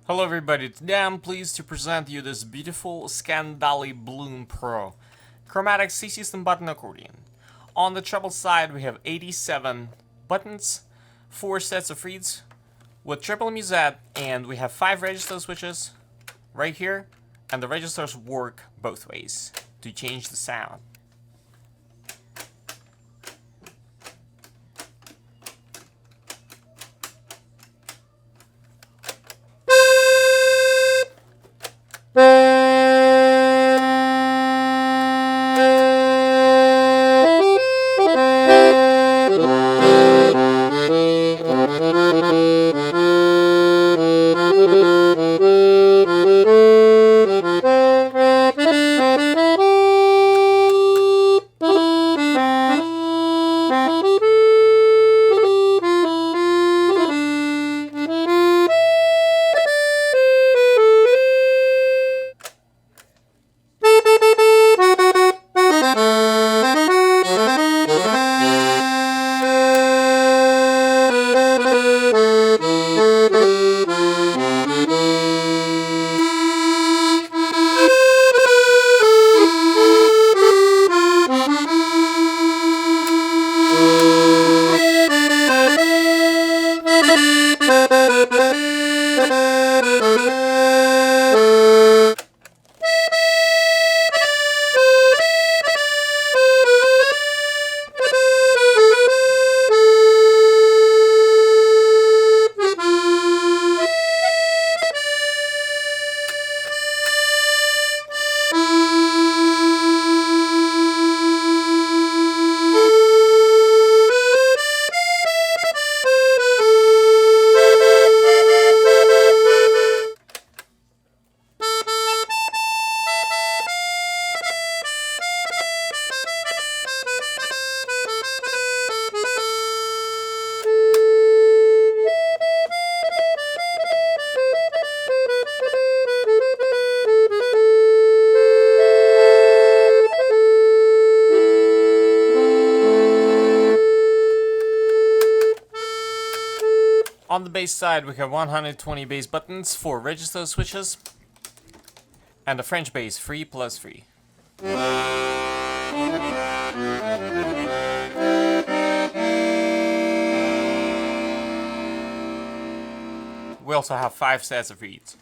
Hello everybody, today I'm pleased to present you this beautiful Scandalli LMMM Chromatic C-System button accordion. On the treble side we have 87 buttons, 4 sets of reeds with triple Musette, and we have 5 register switches right here, and the registers work both ways to change the sound. On the bass side we have 120 bass buttons, 4 register switches, and a French bass 3+3. We also have 5 sets of reeds.